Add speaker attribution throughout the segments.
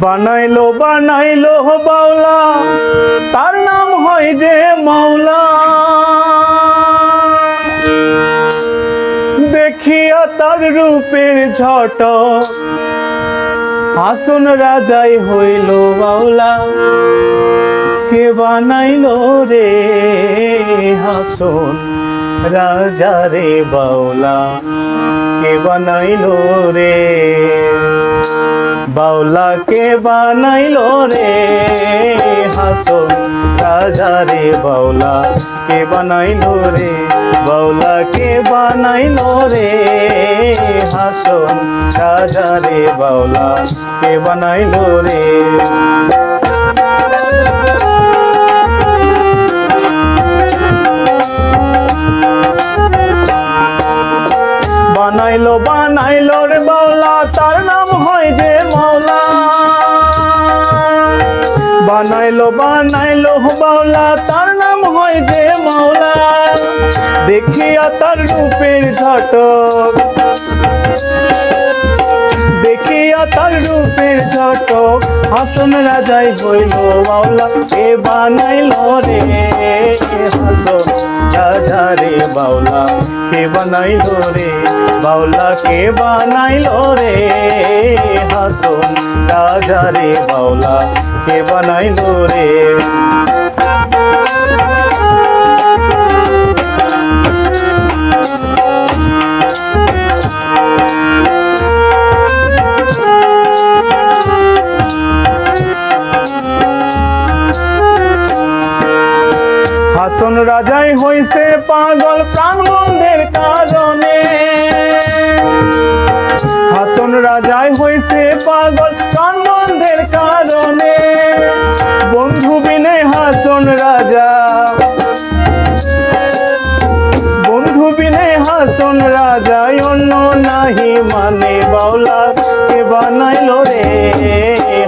Speaker 1: বানাইলো বানাইলো বাউলা, তার নাম হয় যে মাওলা। দেখিয়া তার রূপের ঝটক, হাসন রাজাই হইল বাউলা। কে বানাইলো রে হাসন রাজা রে বাউলা, কে বানাইলো রে বাউলা, কে বানাইলো রে হাসন রাজা রে বাউলা, কে বানাইলো রে বাউলা, কে বানাইলো রে হাসন রাজা রে বাউলা, কে বানাইলো রে। বানাইলো বানাইলো রে বাউলা, তার নাম হয় যে মাওলা। বানাইলো বানাইলো বাউলা, তার নাম হয় যে মাওলা। দেখিয়া তার রূপের ঝটক, দেখিয়া তার রূপের ঝটক, হাসন রাজাই হইল বাউলা। কে বানাইলো রে হাসন রাজা রে বাউলা, কে বানাইলো রে বাউলা, কে বানাইলো রে হাসন রাজা রে বাউলা, কে বানাইলো রে। হাসন রাজাই হইছে পাগল প্রাণ বন্ধের কারণে। হাসন রাজাই হইছে পাগল প্রাণ বন্ধের কারণে। বন্ধু বিনে হাসন রাজা, বন্ধু বিনে হাসন রাজা অন্য নাহি মানে বাউলা। কে বানাইলো রে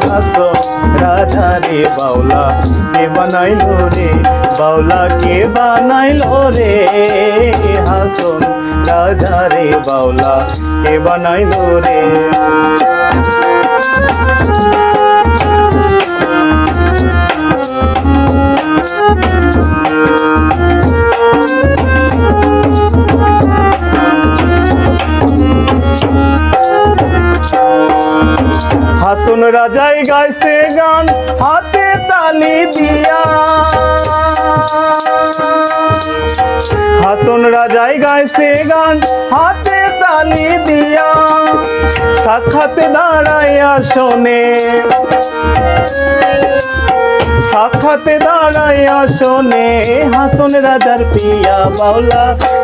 Speaker 1: হাসন রাজা রে বাউলা, কে বানাইলো রে বাউলা, কে বানাইলো রে হাসন রাজা রে বাউলা, কে বানাইলো রে। হাসন রাজাই গাইছে গান হাতে তালি দিয়া। হাসন রাজাই গাইছে গান হাতে তালি দিয়া। সাক্ষাতে দাঁড়াইয়া শোনে, সাক্ষাতে দাঁড়াইয়া শোনে, হাসন রাজার পিয়া বাউলা।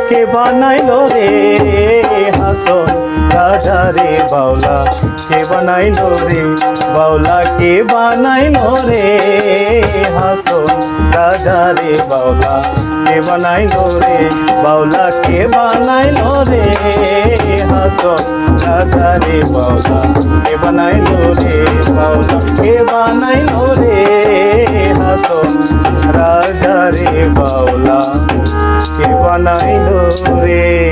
Speaker 1: কে বানাইলো রে হাসন রাজা রে বাউলা, কে বানাইলো রে বাউলা, কে বানাইলো রে হাসন রাজা রে বাউলা, কে বানাইলো রে বাউলা, কে বানাইলো রে হাসন রাজা রে বাউলা, কে বানাইলো রে বাউলা, কে বানাইলো রে হাসন রাজা রে বাউলা, কে বানাইলো রে।